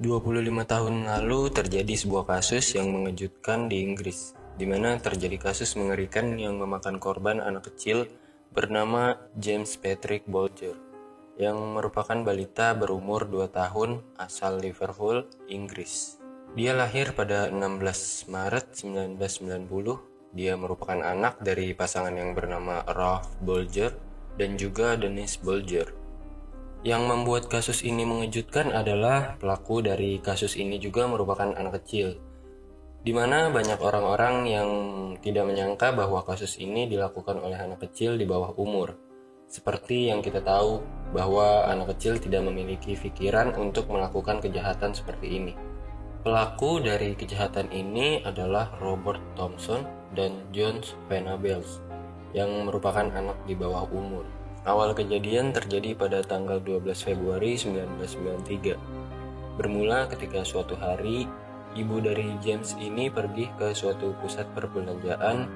25 tahun lalu terjadi sebuah kasus yang mengejutkan di Inggris, di mana terjadi kasus mengerikan yang memakan korban anak kecil bernama James Patrick Bolger, yang merupakan balita berumur 2 tahun asal Liverpool, Inggris. Dia lahir pada 16 Maret 1990. Dia merupakan anak dari pasangan yang bernama Ralph Bolger dan juga Denise Bolger. Yang membuat kasus ini mengejutkan adalah pelaku dari kasus ini juga merupakan anak kecil, di mana banyak orang-orang yang tidak menyangka bahwa kasus ini dilakukan oleh anak kecil di bawah umur. Seperti yang kita tahu bahwa anak kecil tidak memiliki pikiran untuk melakukan kejahatan seperti ini. Pelaku dari kejahatan ini adalah Robert Thompson dan John Venables, yang merupakan anak di bawah umur. Awal kejadian terjadi pada tanggal 12 Februari 1993. Bermula ketika suatu hari, ibu dari James ini pergi ke suatu pusat perbelanjaan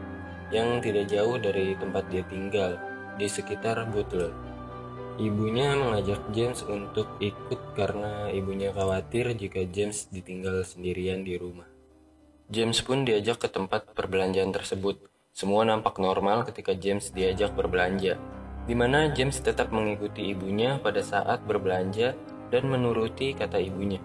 yang tidak jauh dari tempat dia tinggal, di sekitar Butler. Ibunya mengajak James untuk ikut karena ibunya khawatir jika James ditinggal sendirian di rumah. James pun diajak ke tempat perbelanjaan tersebut. Semua nampak normal ketika James diajak berbelanja, di mana James tetap mengikuti ibunya pada saat berbelanja dan menuruti kata ibunya.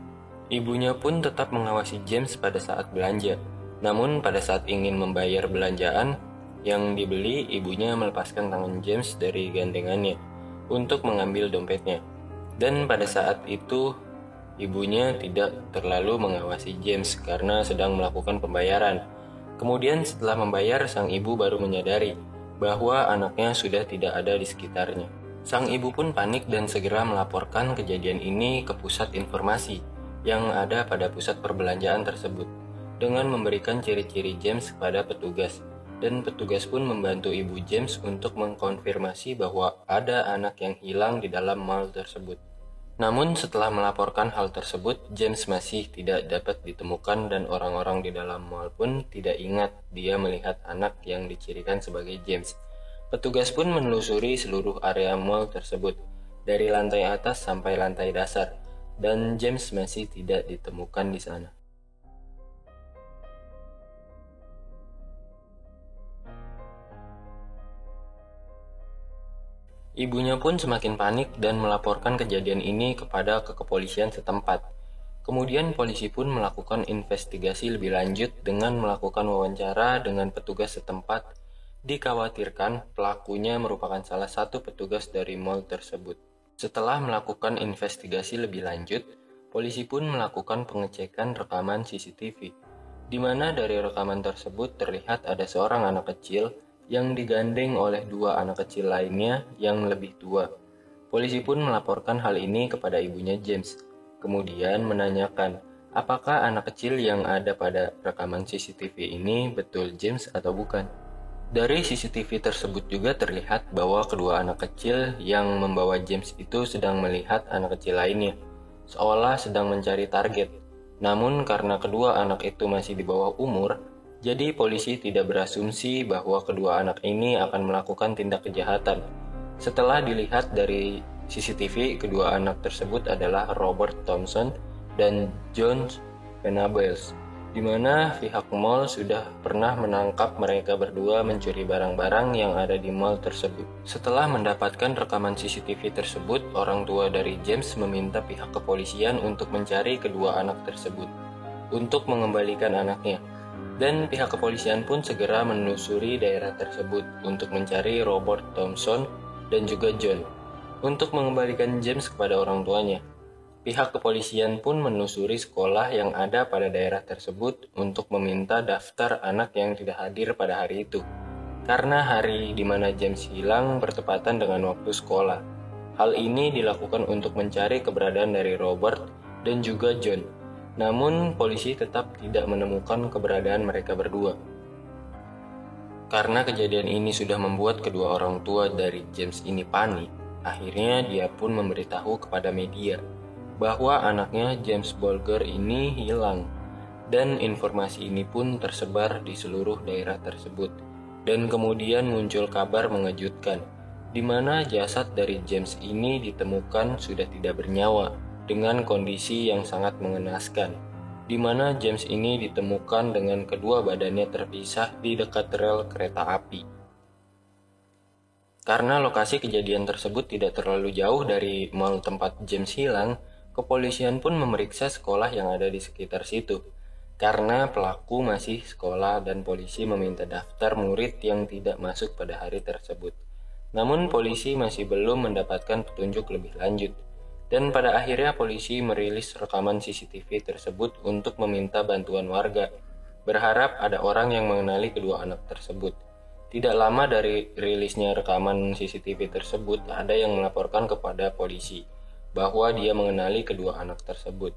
Ibunya pun tetap mengawasi James pada saat belanja. Namun pada saat ingin membayar belanjaan yang dibeli, ibunya melepaskan tangan James dari gandengannya untuk mengambil dompetnya. Dan pada saat itu ibunya tidak terlalu mengawasi James karena sedang melakukan pembayaran. Kemudian setelah membayar, sang ibu baru menyadari bahwa anaknya sudah tidak ada di sekitarnya. Sang ibu pun panik dan segera melaporkan kejadian ini ke pusat informasi yang ada pada pusat perbelanjaan tersebut, dengan memberikan ciri-ciri James kepada petugas, dan petugas pun membantu ibu James untuk mengkonfirmasi bahwa ada anak yang hilang di dalam mall tersebut. Namun setelah melaporkan hal tersebut, James masih tidak dapat ditemukan dan orang-orang di dalam mall pun tidak ingat dia melihat anak yang dicirikan sebagai James. Petugas pun menelusuri seluruh area mall tersebut, dari lantai atas sampai lantai dasar, dan James masih tidak ditemukan di sana. Ibunya pun semakin panik dan melaporkan kejadian ini kepada kepolisian setempat. Kemudian polisi pun melakukan investigasi lebih lanjut dengan melakukan wawancara dengan petugas setempat. Dikhawatirkan pelakunya merupakan salah satu petugas dari mall tersebut. Setelah melakukan investigasi lebih lanjut, polisi pun melakukan pengecekan rekaman CCTV, di mana dari rekaman tersebut terlihat ada seorang anak kecil yang digandeng oleh dua anak kecil lainnya yang lebih tua. Polisi pun melaporkan hal ini kepada ibunya James, kemudian menanyakan apakah anak kecil yang ada pada rekaman CCTV ini betul James atau bukan. Dari CCTV tersebut juga terlihat bahwa kedua anak kecil yang membawa James itu sedang melihat anak kecil lainnya, seolah sedang mencari target. Namun karena kedua anak itu masih di bawah umur, jadi polisi tidak berasumsi bahwa kedua anak ini akan melakukan tindak kejahatan. Setelah dilihat dari CCTV, kedua anak tersebut adalah Robert Thompson dan John Venables, di mana pihak mall sudah pernah menangkap mereka berdua mencuri barang-barang yang ada di mall tersebut. Setelah mendapatkan rekaman CCTV tersebut, orang tua dari James meminta pihak kepolisian untuk mencari kedua anak tersebut untuk mengembalikan anaknya. Dan pihak kepolisian pun segera menelusuri daerah tersebut untuk mencari Robert Thompson dan juga John untuk mengembalikan James kepada orang tuanya. Pihak kepolisian pun menelusuri sekolah yang ada pada daerah tersebut untuk meminta daftar anak yang tidak hadir pada hari itu, karena hari di mana James hilang bertepatan dengan waktu sekolah. Hal ini dilakukan untuk mencari keberadaan dari Robert dan juga John. Namun, polisi tetap tidak menemukan keberadaan mereka berdua. Karena kejadian ini sudah membuat kedua orang tua dari James ini panik, akhirnya dia pun memberitahu kepada media bahwa anaknya James Bolger ini hilang. Dan informasi ini pun tersebar di seluruh daerah tersebut. Dan kemudian muncul kabar mengejutkan, di mana jasad dari James ini ditemukan sudah tidak bernyawa dengan kondisi yang sangat mengenaskan, di mana James ini ditemukan dengan kedua badannya terpisah di dekat rel kereta api. Karena lokasi kejadian tersebut tidak terlalu jauh dari mall tempat James hilang, kepolisian pun memeriksa sekolah yang ada di sekitar situ. Karena pelaku masih sekolah dan polisi meminta daftar murid yang tidak masuk pada hari tersebut. Namun polisi masih belum mendapatkan petunjuk lebih lanjut. Dan pada akhirnya polisi merilis rekaman CCTV tersebut untuk meminta bantuan warga, berharap ada orang yang mengenali kedua anak tersebut. Tidak lama dari rilisnya rekaman CCTV tersebut, ada yang melaporkan kepada polisi bahwa dia mengenali kedua anak tersebut.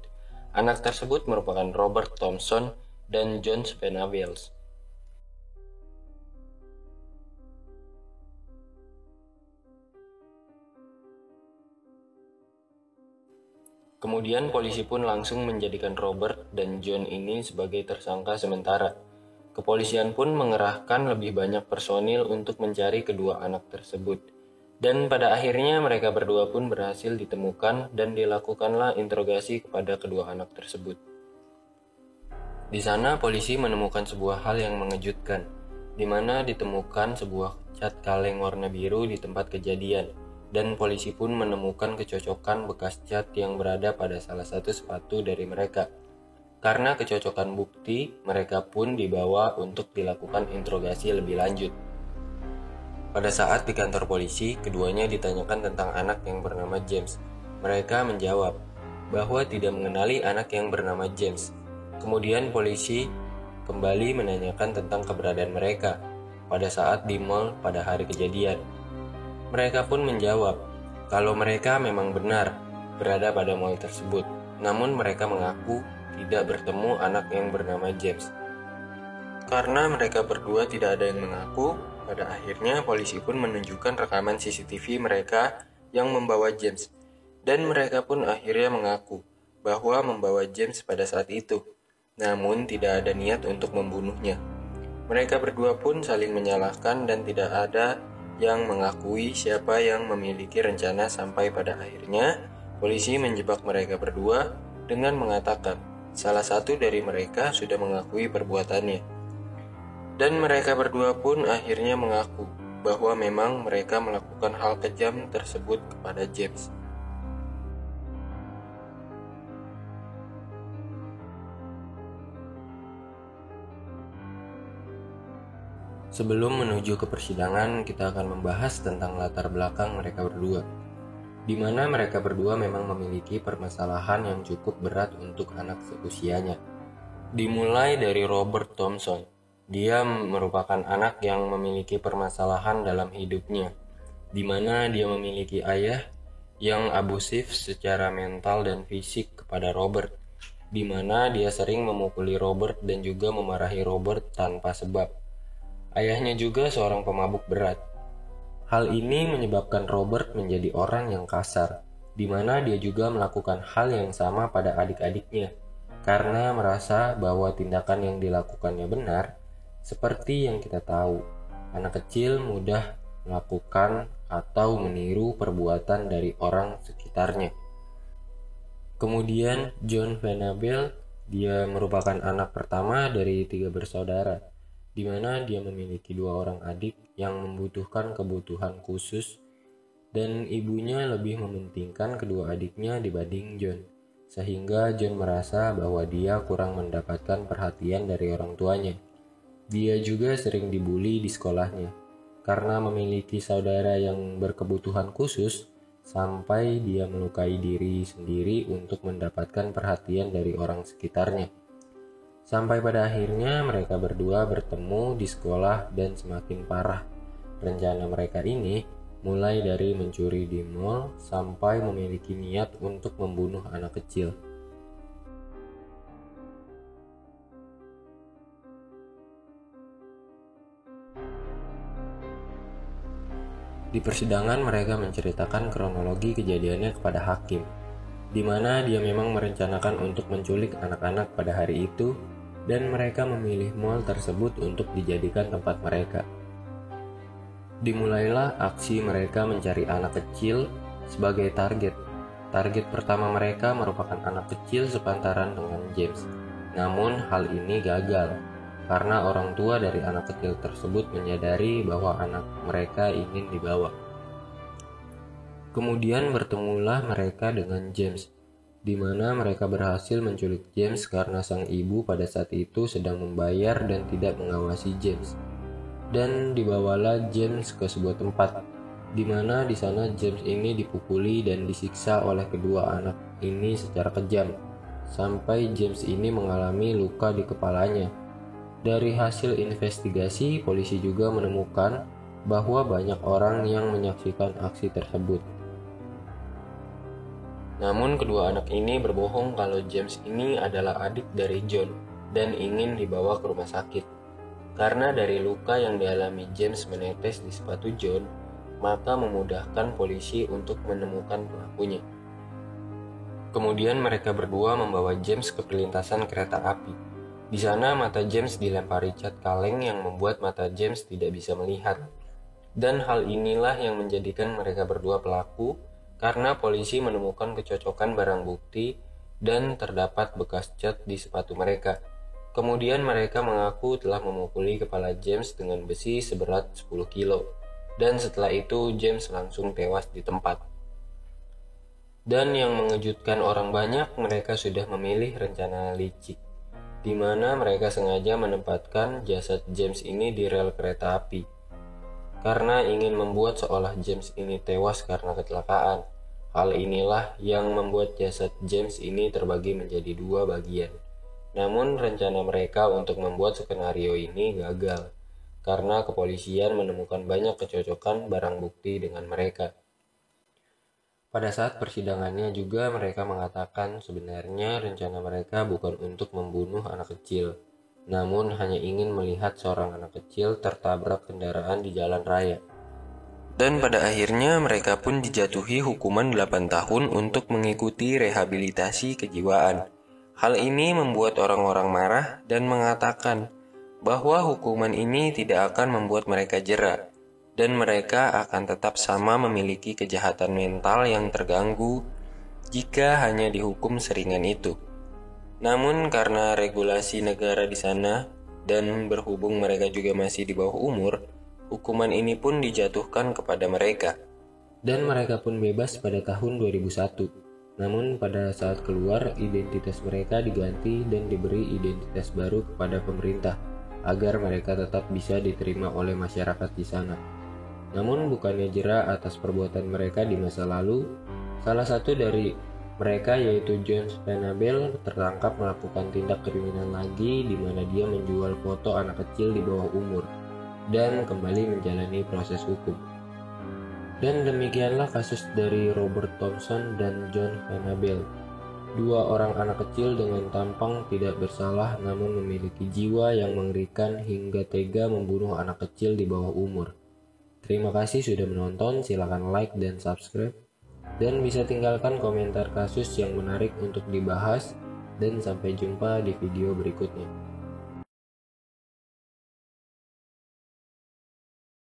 Anak tersebut merupakan Robert Thompson dan John Venables. Kemudian polisi pun langsung menjadikan Robert dan John ini sebagai tersangka sementara. Kepolisian pun mengerahkan lebih banyak personil untuk mencari kedua anak tersebut. Dan pada akhirnya mereka berdua pun berhasil ditemukan dan dilakukanlah interogasi kepada kedua anak tersebut. Di sana polisi menemukan sebuah hal yang mengejutkan, di mana ditemukan sebuah cat kaleng warna biru di tempat kejadian. Dan polisi pun menemukan kecocokan bekas cat yang berada pada salah satu sepatu dari mereka. Karena kecocokan bukti, mereka pun dibawa untuk dilakukan interogasi lebih lanjut. Pada saat di kantor polisi, keduanya ditanyakan tentang anak yang bernama James. Mereka menjawab bahwa tidak mengenali anak yang bernama James. Kemudian polisi kembali menanyakan tentang keberadaan mereka pada saat di mall pada hari kejadian. Mereka pun menjawab kalau mereka memang benar berada pada mall tersebut, namun mereka mengaku tidak bertemu anak yang bernama James. Karena mereka berdua tidak ada yang mengaku, pada akhirnya polisi pun menunjukkan rekaman CCTV mereka yang membawa James, dan mereka pun akhirnya mengaku bahwa membawa James pada saat itu, namun tidak ada niat untuk membunuhnya. Mereka berdua pun saling menyalahkan dan tidak ada yang mengakui siapa yang memiliki rencana sampai pada akhirnya polisi menjebak mereka berdua dengan mengatakan salah satu dari mereka sudah mengakui perbuatannya. Dan mereka berdua pun akhirnya mengaku bahwa memang mereka melakukan hal kejam tersebut kepada James. Sebelum menuju ke persidangan, kita akan membahas tentang latar belakang mereka berdua, di mana mereka berdua memang memiliki permasalahan yang cukup berat untuk anak seusianya. Dimulai dari Robert Thompson, dia merupakan anak yang memiliki permasalahan dalam hidupnya, di mana dia memiliki ayah yang abusif secara mental dan fisik kepada Robert, di mana dia sering memukuli Robert dan juga memarahi Robert tanpa sebab. Ayahnya juga seorang pemabuk berat. Hal ini menyebabkan Robert menjadi orang yang kasar, di mana dia juga melakukan hal yang sama pada adik-adiknya, karena merasa bahwa tindakan yang dilakukannya benar. Seperti yang kita tahu, anak kecil mudah melakukan atau meniru perbuatan dari orang sekitarnya. Kemudian John Venables, dia merupakan anak pertama dari 3 bersaudara, di mana dia memiliki 2 orang adik yang membutuhkan kebutuhan khusus dan ibunya lebih mementingkan kedua adiknya dibanding John, sehingga John merasa bahwa dia kurang mendapatkan perhatian dari orang tuanya. Dia juga sering dibully di sekolahnya karena memiliki saudara yang berkebutuhan khusus, sampai dia melukai diri sendiri untuk mendapatkan perhatian dari orang sekitarnya. Sampai pada akhirnya mereka berdua bertemu di sekolah dan semakin parah. Rencana mereka ini mulai dari mencuri di mall sampai memiliki niat untuk membunuh anak kecil. Di persidangan mereka menceritakan kronologi kejadiannya kepada hakim, di mana dia memang merencanakan untuk menculik anak-anak pada hari itu, dan mereka memilih mall tersebut untuk dijadikan tempat mereka. Dimulailah aksi mereka mencari anak kecil sebagai target, target pertama mereka merupakan anak kecil sepantaran dengan James. Namun hal ini gagal, karena orang tua dari anak kecil tersebut menyadari bahwa anak mereka ingin dibawa. Kemudian bertemulah mereka dengan James, di mana mereka berhasil menculik James karena sang ibu pada saat itu sedang membayar dan tidak mengawasi James. Dan dibawalah James ke sebuah tempat, di mana di sana James ini dipukuli dan disiksa oleh kedua anak ini secara kejam, sampai James ini mengalami luka di kepalanya. Dari hasil investigasi, polisi juga menemukan bahwa banyak orang yang menyaksikan aksi tersebut. Namun kedua anak ini berbohong kalau James ini adalah adik dari John dan ingin dibawa ke rumah sakit. Karena dari luka yang dialami James menetes di sepatu John, maka memudahkan polisi untuk menemukan pelakunya. Kemudian mereka berdua membawa James ke perlintasan kereta api. Di sana mata James dilempari cat kaleng yang membuat mata James tidak bisa melihat. Dan hal inilah yang menjadikan mereka berdua pelaku, karena polisi menemukan kecocokan barang bukti dan terdapat bekas cat di sepatu mereka. Kemudian mereka mengaku telah memukuli kepala James dengan besi seberat 10 kilo. Dan setelah itu James langsung tewas di tempat. Dan yang mengejutkan orang banyak, mereka sudah memilih rencana licik, di mana mereka sengaja menempatkan jasad James ini di rel kereta api, karena ingin membuat seolah James ini tewas karena kecelakaan. Hal inilah yang membuat jasad James ini terbagi menjadi dua bagian. Namun rencana mereka untuk membuat skenario ini gagal, karena kepolisian menemukan banyak kecocokan barang bukti dengan mereka. Pada saat persidangannya juga mereka mengatakan sebenarnya rencana mereka bukan untuk membunuh anak kecil, namun hanya ingin melihat seorang anak kecil tertabrak kendaraan di jalan raya. Dan pada akhirnya mereka pun dijatuhi hukuman 8 tahun untuk mengikuti rehabilitasi kejiwaan. Hal ini membuat orang-orang marah dan mengatakan bahwa hukuman ini tidak akan membuat mereka jera, dan mereka akan tetap sama memiliki kejahatan mental yang terganggu jika hanya dihukum seringan itu. Namun karena regulasi negara di sana dan berhubung mereka juga masih di bawah umur, hukuman ini pun dijatuhkan kepada mereka. Dan mereka pun bebas pada tahun 2001. Namun pada saat keluar, identitas mereka diganti dan diberi identitas baru kepada pemerintah agar mereka tetap bisa diterima oleh masyarakat di sana. Namun bukannya jera atas perbuatan mereka di masa lalu, salah satu dari mereka yaitu John Spanabel tertangkap melakukan tindak kriminal lagi, di mana dia menjual foto anak kecil di bawah umur dan kembali menjalani proses hukum. Dan demikianlah kasus dari Robert Thompson dan John Spanabel, dua orang anak kecil dengan tampang tidak bersalah namun memiliki jiwa yang mengerikan hingga tega membunuh anak kecil di bawah umur. Terima kasih sudah menonton, silakan like dan subscribe, dan bisa tinggalkan komentar kasus yang menarik untuk dibahas, dan sampai jumpa di video berikutnya.